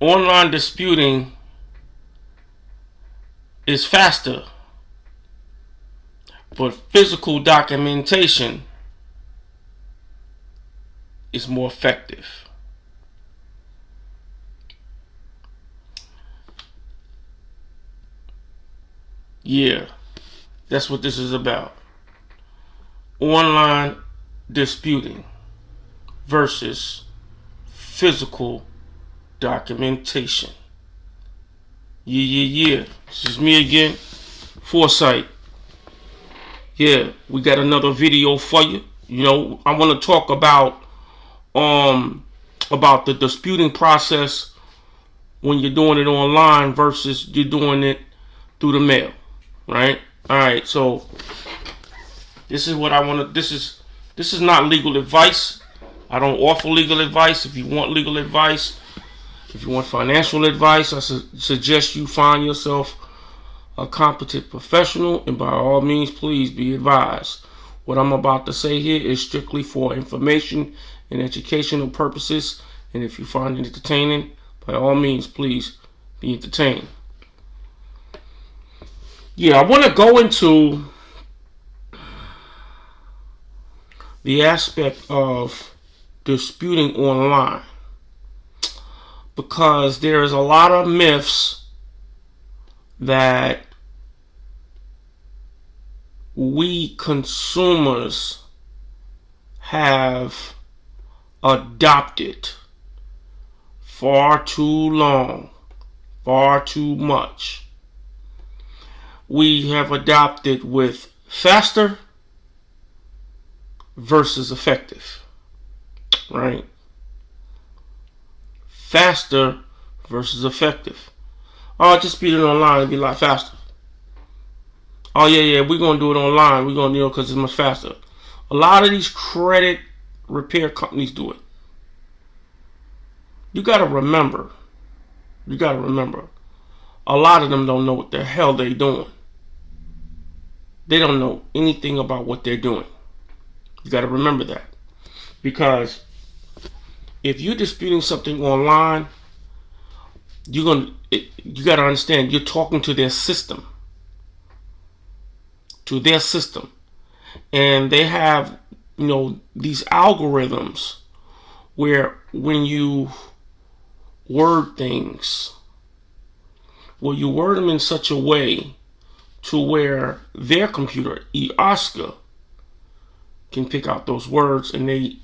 Online disputing is faster, but physical documentation is more effective. Yeah, that's what this is about. Online disputing versus physical documentation. Yeah. This is me again, Foresight. Yeah, we got another video for you. I want to talk about the disputing process when you're doing it online versus you're doing it through the mail, right? All right, so this is what I want to. This is not legal advice. I don't offer legal advice. If you want legal advice, if you want financial advice, I suggest you find yourself a competent professional, and by all means, please be advised. What I'm about to say here is strictly for information and educational purposes, and if you find it entertaining, by all means, please be entertained. Yeah, I want to go into the aspect of disputing online because there's a lot of myths that we consumers have adopted far too long, far too much. We have adopted with faster versus effective, right? Faster versus effective. Oh, just speed it online, it'll be a lot faster. Oh yeah, we're gonna do it online. We're gonna do it because it's much faster. A lot of these credit repair companies do it. You gotta remember. A lot of them don't know what the hell they're doing. They don't know anything about what they're doing. You gotta remember that. Because if you're disputing something online, you gotta understand you're talking to their system. And they have these algorithms where when you word things, you word them in such a way to where their computer, eOscar, can pick out those words, and they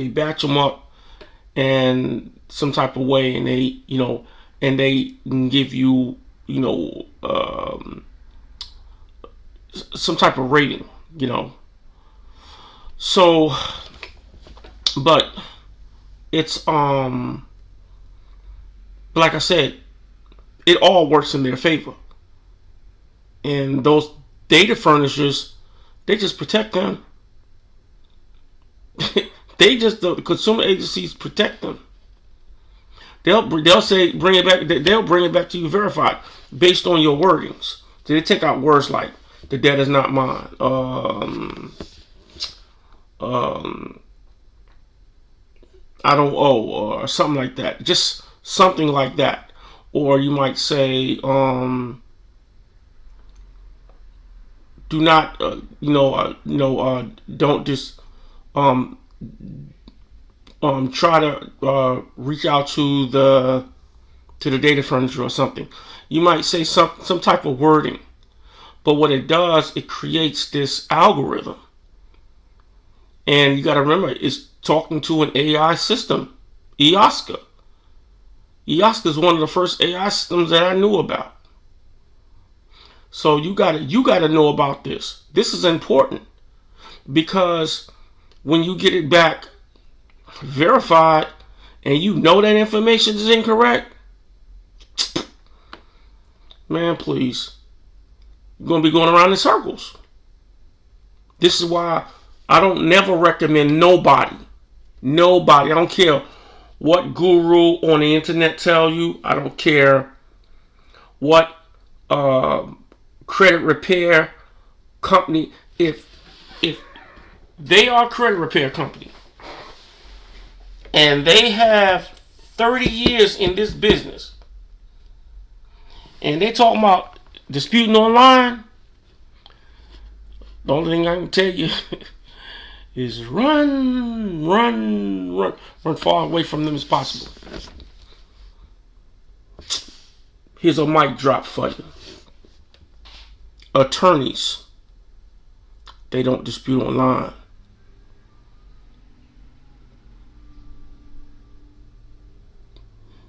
batch them up in some type of way, and they can give you some type of rating, So, but it's like I said, it all works in their favor, and those data furnishers, they just protect them. The consumer agencies protect them. They'll say bring it back. They'll bring it back to you verified based on your wordings. So they take out words like the debt is not mine. I don't owe, or something like that. Just something like that. Or you might say, do not, don't just try to reach out to the data furniture or something. You might say some type of wording, but what it does, it creates this algorithm, and you got to remember, it's talking to an AI system, eOscar. eOscar is one of the first AI systems that I knew about. So you got to know about this. This is important because when you get it back verified and you know that information is incorrect, man, please, you're going to be going around in circles. This is why I don't never recommend nobody. I don't care what guru on the internet tell you. I don't care what credit repair company. If they are a credit repair company and they have 30 years in this business, and they talking about disputing online. The only thing I can tell you is run far away from them as possible. Here's a mic drop for you. Attorneys, they don't dispute online.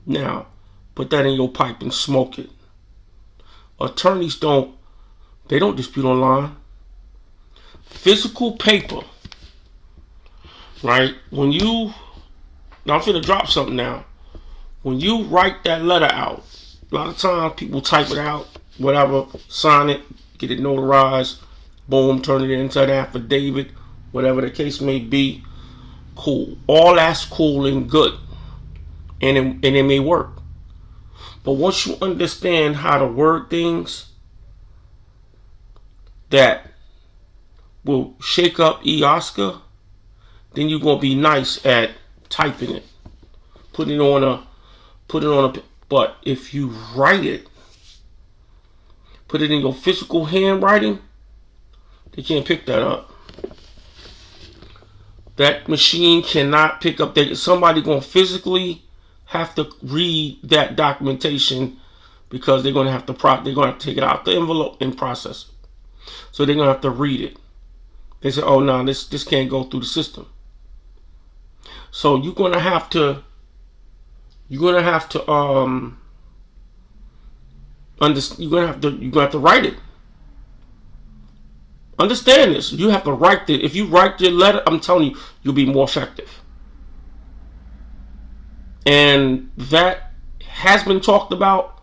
Now, put that in your pipe and smoke it. Attorneys don't dispute online. Physical paper, right? Now I'm finna drop something now. When you write that letter out, a lot of times people type it out, whatever, sign it, get it notarized, boom, turn it into an affidavit, whatever the case may be. Cool. All that's cool and good. And it may work. But once you understand how to word things that will shake up Oscar, then you're gonna be nice at typing it. Put it on a but if you write it, put it in your physical handwriting, they can't pick that up. That machine cannot pick up that. Somebody gonna physically have to read that documentation because they're gonna have to take it out the envelope and process it. So they're gonna have to read it. They say, "Oh no, this can't go through the system." So you're gonna have to write it. Understand this. You have to write it. If you write your letter, I'm telling you, you'll be more effective. And that has been talked about,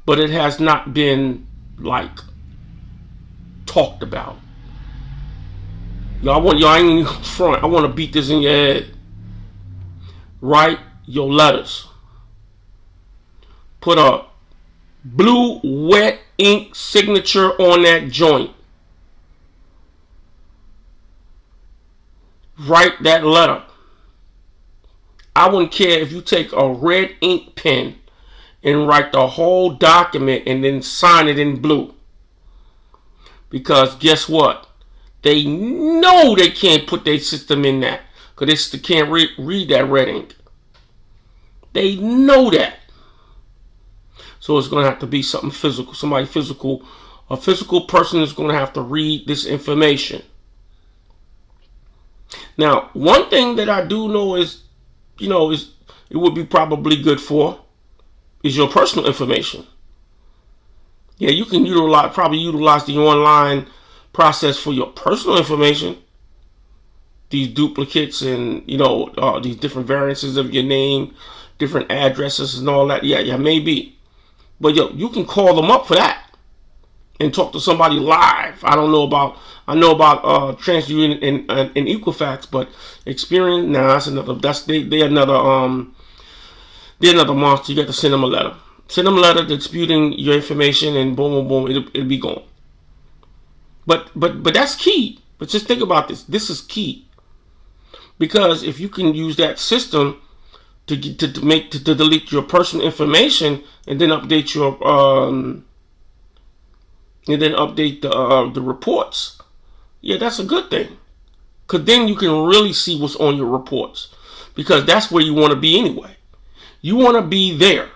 but it has not been talked about. I ain't even front. I want to beat this in your head. Write your letters. Put a blue wet ink signature on that joint. Write that letter. I wouldn't care if you take a red ink pen and write the whole document and then sign it in blue. Because guess what? They know they can't put their system in that because they can't read that red ink. They know that. So it's going to have to be something physical. Somebody physical. A physical person is going to have to read this information. Now, one thing that I do know is it would be probably good for is your personal information. Yeah, you can probably utilize the online process for your personal information. These duplicates and these different variances of your name, different addresses and all that. Yeah, maybe. But you can call them up for that and talk to somebody live. I know about TransUnion and Equifax, but Experian, that's another. They're another monster. You got to send them a letter. Send them a letter disputing your information, and boom, boom, boom, it'll be gone. But that's key. But just think about this. This is key because if you can use that system to delete your personal information and then update the reports, yeah, that's a good thing. Because then you can really see what's on your reports. Because that's where you want to be anyway. You want to be there.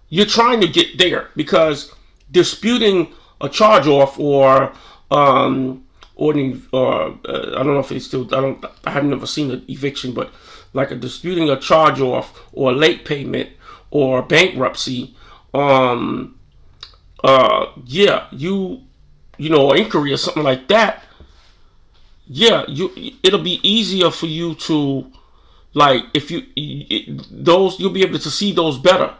You're trying to get there because disputing a charge off or I don't know if it's still, I have never seen an eviction, but like disputing a charge off or a late payment or bankruptcy, inquiry or something like that. Yeah, it'll be easier for you to you'll be able to see those better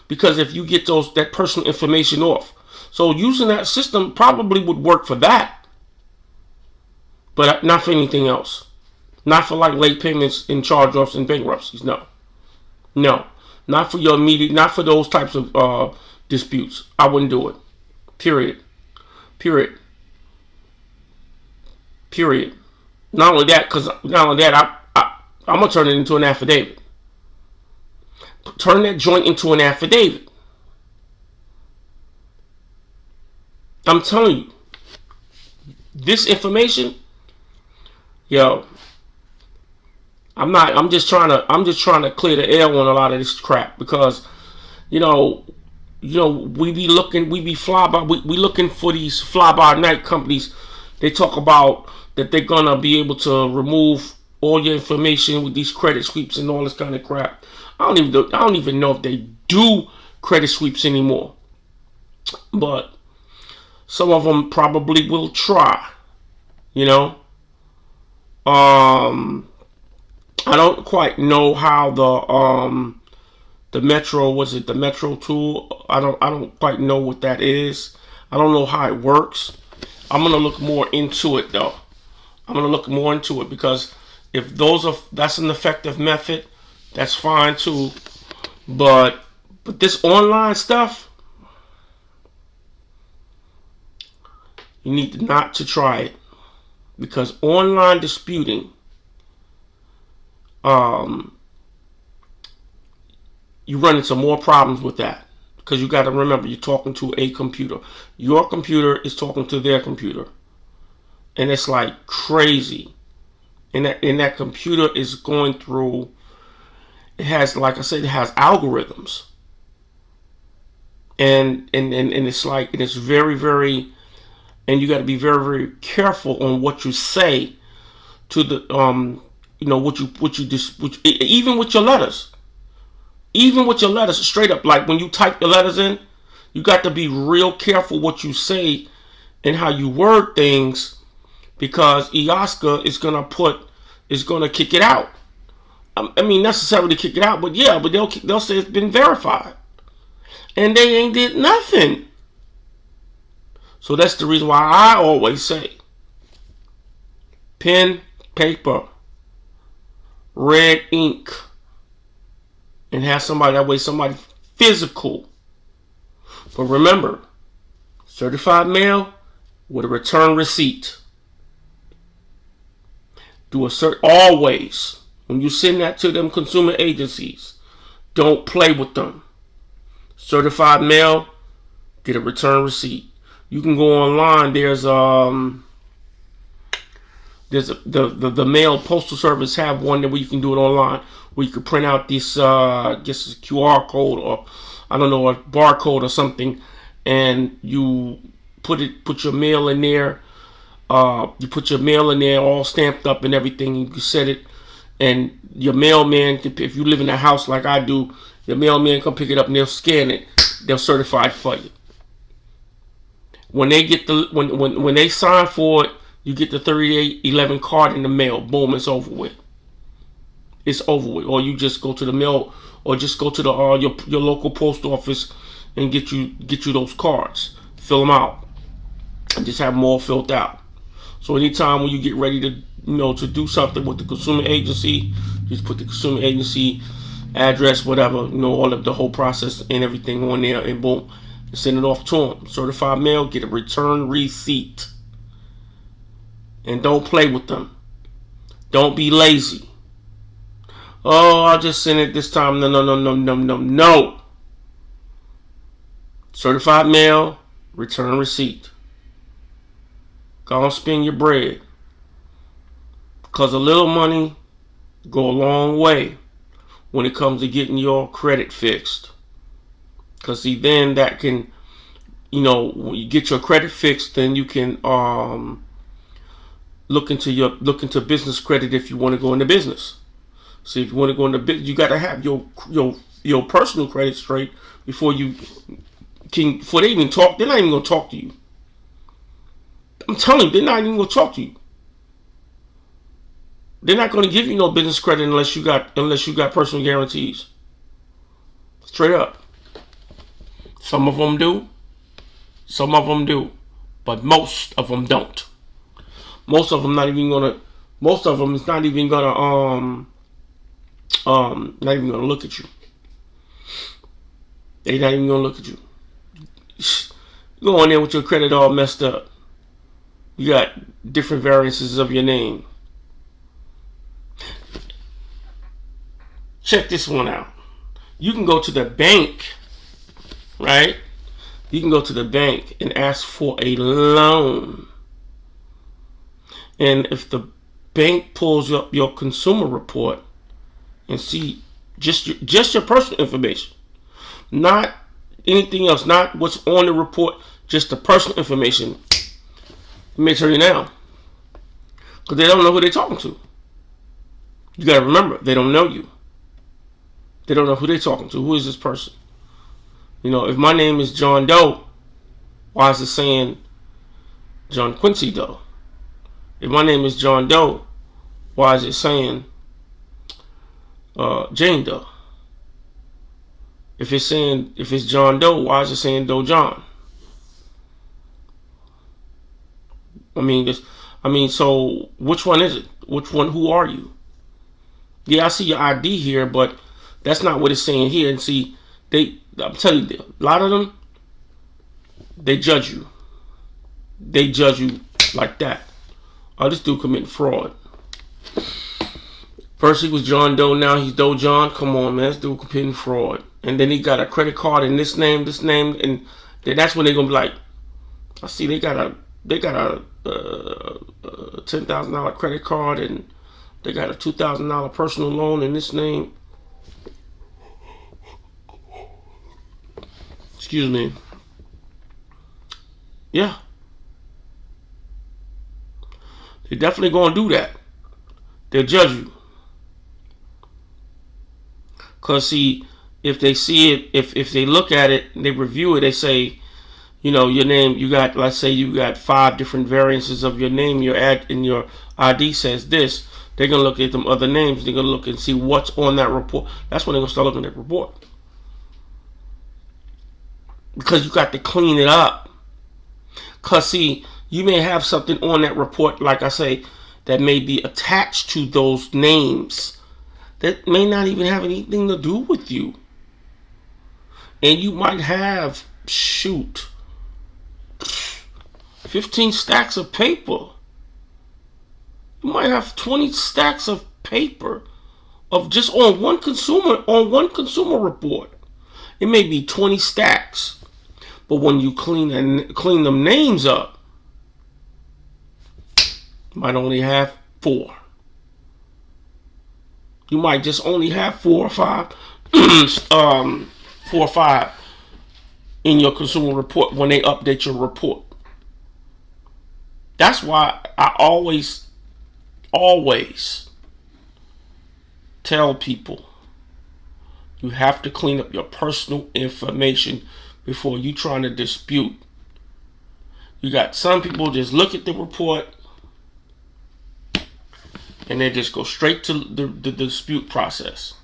because if you get that personal information off. So using that system probably would work for that, but not for anything else. Not for late payments and charge offs and bankruptcies. No, not for your immediate, not for those types of disputes. I wouldn't do it. Period. Not only that, I'm gonna turn it into an affidavit. Turn that joint into an affidavit. I'm telling you, this information, yo, I'm just trying to clear the air on a lot of this crap, because you know, we be looking for these fly by night companies. They talk about that they're gonna be able to remove all your information with these credit sweeps and all this kind of crap. I don't even know if they do credit sweeps anymore, but some of them probably will try. You know, I don't quite know how the Metro, was it the Metro tool? I don't quite know what that is. I don't know how it works. I'm gonna look more into it though. I'm gonna look more into it, because if that's an effective method, that's fine too. But this online stuff, you need not to try it, because online disputing, you run into more problems with that, because you got to remember, you're talking to a computer. Your computer is talking to their computer, and it's like crazy. And that computer is going through. It has, like I said, it has algorithms, and it's like, it's very, very, and you got to be very, very careful on what you say to the even with your letters. Even with your letters, straight up, like when you type your letters in, you got to be real careful what you say and how you word things, because IOSCA is gonna kick it out. I mean, necessarily kick it out, but yeah, but they'll say it's been verified, and they ain't did nothing. So that's the reason why I always say, pen, paper, red ink, and have somebody physical. But remember, certified mail with a return receipt. Always, when you send that to them consumer agencies, don't play with them. Certified mail, get a return receipt. You can go online. There's the mail postal service have one where you can do it online, where you can print out this just a QR code, or I don't know, a barcode or something, and you put your mail in there. You put your mail in there, all stamped up and everything. You can set it, and your mailman, if you live in a house like I do, your mailman come pick it up and they'll scan it. They'll certify it for you. When they get when they sign for it, you get the 3811 card in the mail. Boom, it's over with. It's over with. Or you just go to the mail, or just go to the your local post office and get you those cards. Fill them out, and just have them all filled out. So anytime when you get ready to to do something with the consumer agency, just put the consumer agency address, whatever, all of the whole process and everything on there, and boom, send it off to them. Certified mail, get a return receipt. And don't play with them. Don't be lazy. Oh, I'll just send it this time. No. Certified mail, return receipt. Go and spend your bread. Because a little money go a long way when it comes to getting your credit fixed. Because see, then that can, when you get your credit fixed, then you can look into business credit if you want to go into business. So if you want to go into business, you got to have your personal credit straight before they even talk. They're not even going to talk to you. I'm telling you, they're not even going to talk to you. They're not going to give you no business credit unless you got personal guarantees. Straight up. Some of them do. Some of them do. But most of them don't. Most of them is not even gonna look at you. They're not even gonna look at you. You go in there with your credit all messed up. You got different variances of your name. Check this one out. you can go to the bank, right? You can go to the bank and ask for a loan. And if the bank pulls up your consumer report and see just your personal information, not anything else, not what's on the report, just the personal information, it may turn you down. Because they don't know who they're talking to. You got to remember, they don't know you. They don't know who they're talking to. Who is this person? You know, if my name is John Doe, why is it saying John Quincy Doe? If my name is John Doe, why is it saying Jane Doe? If it's John Doe, why is it saying Doe John? So which one is it? Who are you? Yeah, I see your ID here, but that's not what it's saying here. And see, I'm telling you, a lot of them, they judge you. They judge you like that. Oh, this dude committing fraud. First he was John Doe, now he's Doe John. Come on, man, this dude committing fraud. And then he got a credit card in this name, and then that's when they're gonna be like, I see they got a $10,000 credit card, and they got a $2,000 personal loan in this name. Excuse me. Yeah. They're definitely going to do that. They'll judge you. Because, see, if they see it, if they look at it, they review it, they say, you know, your name, let's say you got 5 different variances of your name, your ad in your ID says this. They're going to look at them other names. They're going to look and see what's on that report. That's when they're going to start looking at the report. Because you got to clean it up. Because, see, you may have something on that report, like I say, that may be attached to those names that may not even have anything to do with you. And you might have, 15 stacks of paper. You might have 20 stacks of paper of just on one consumer report. It may be 20 stacks. But when you clean them names up, you might only have 4. You might just only have 4 or 5 4 or 5 in your consumer report when they update your report. That's why I always tell people you have to clean up your personal information before you trying to dispute. You got some people just look at the report and they just go straight to the dispute process.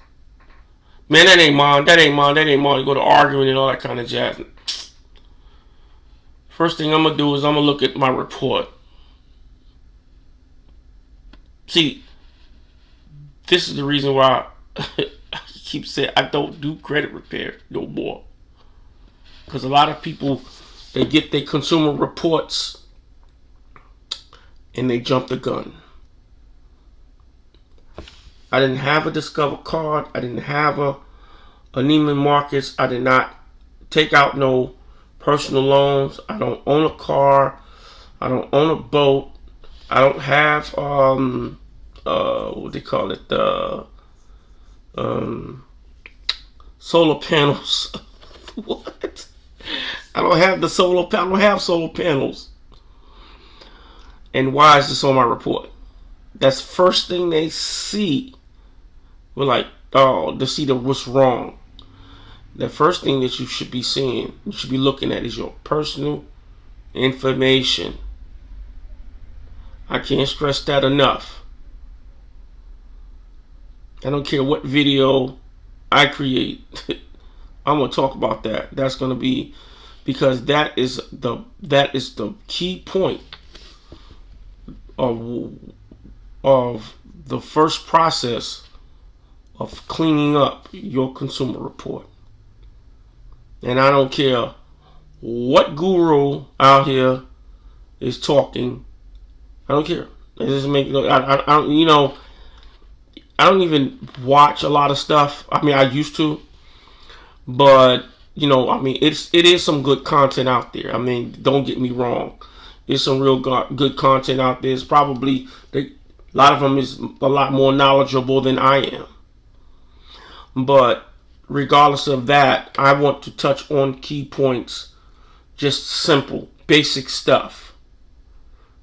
Man, that ain't mine. You go to arguing and all that kind of jazz. First thing I'm going to do is I'm going to look at my report. See, this is the reason why I keep saying I don't do credit repair no more. Because a lot of people, they get their consumer reports and they jump the gun. I didn't have a Discover card. I didn't have a Neiman Marcus. I did not take out no personal loans. I don't own a car. I don't own a boat. I don't have what they call it, solar panels. What? I don't have the solar. I don't have solar panels. And why is this on my report? That's first thing they see. We're like, oh, to see what's wrong. The first thing that you should be seeing, you should be looking at, is your personal information. I can't stress that enough. I don't care what video I create. I'm gonna talk about that. That's gonna be, because that is the key point of the first process of cleaning up your consumer report. And I don't care what guru out here is talking. I don't care. It doesn't make I don't even watch a lot of stuff. I mean, I used to, But you know, I mean, it is some good content out there. I mean, don't get me wrong. There's some real good content out there. It's probably a lot of them is a lot more knowledgeable than I am. But regardless of that, I want to touch on key points, just simple, basic stuff,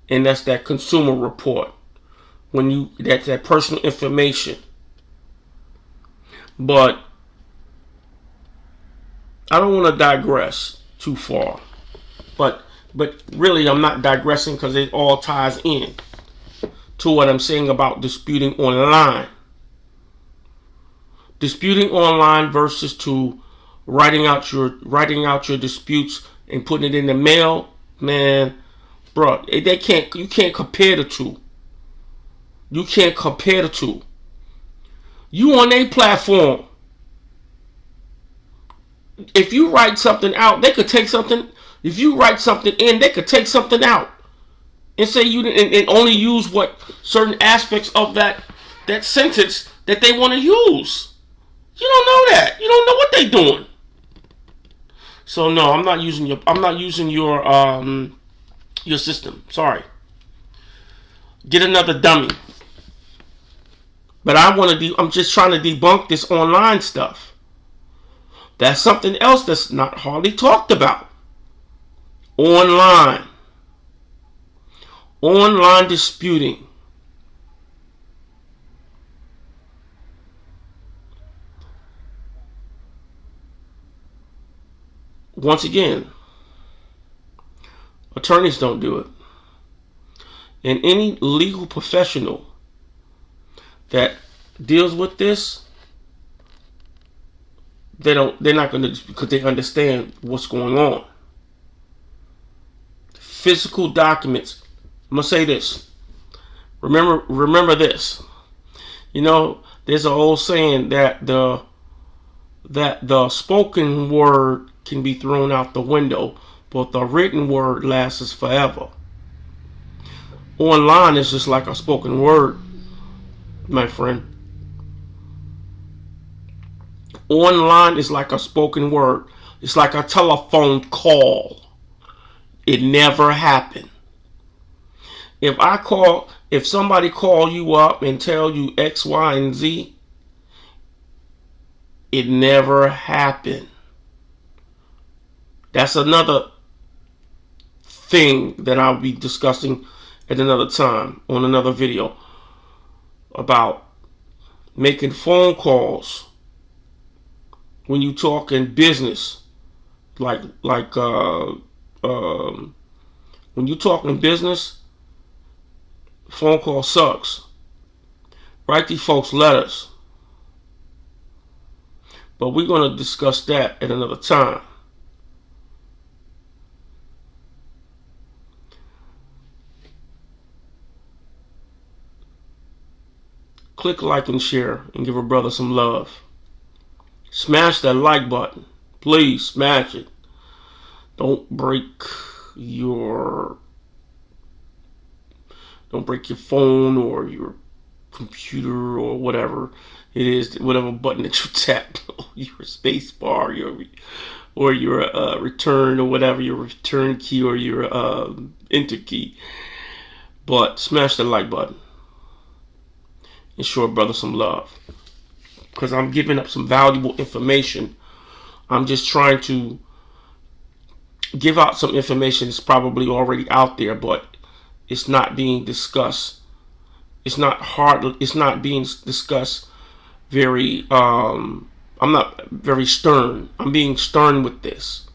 and that's that consumer report. When that's that personal information. But I don't want to digress too far. But really, I'm not digressing because it all ties in to what I'm saying about disputing online. Disputing online versus to writing out your disputes and putting it in the mail, man, bro. You can't compare the two. You can't compare the two. You on a platform. If you write something out, they could take something. If you write something in, they could take something out and say and only use what certain aspects of that sentence that they want to use. You don't know that. You don't know what they're doing. So no, I'm not using your system. Sorry. Get another dummy. But I'm just trying to debunk this online stuff. That's something else that's not hardly talked about. Online disputing. Once again, attorneys don't do it. And any legal professional that deals with this, they're not going to, because they understand what's going on. Physical documents. I'm going to say this. Remember this. You know, there's an old saying that the spoken word can be thrown out the window, but the written word lasts forever. Online is just like a spoken word, my friend. Online is like a spoken word. It's like a telephone call. It never happened. If somebody call you up and tell you X, Y, and Z, it never happened. That's another thing that I'll be discussing at another time on another video about making phone calls when you talk in business, like when you talk in business, phone call sucks. Write these folks letters. But we're going to discuss that at another time. Click like and share and give a brother some love. Smash that like button. Please smash it. Don't break your phone or your computer or whatever it is, whatever button that you tap, your space bar, or your return or whatever, your return key or your enter key. But smash the like button and show a brother some love, because I'm giving up some valuable information. I'm just trying to give out some information that's probably already out there, but it's not being discussed. It's not being discussed very, I'm not very stern. I'm being stern with this,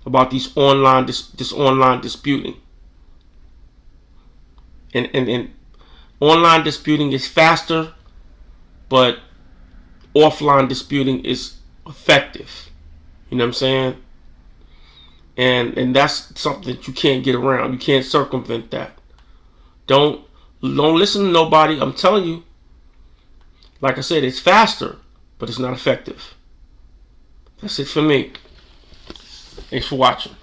about this online disputing. And online disputing is faster, but offline disputing is effective. You know what I'm saying? And that's something that you can't get around. You can't circumvent that. Don't listen to nobody. I'm telling you. Like I said, it's faster, but it's not effective. That's it for me. Thanks for watching.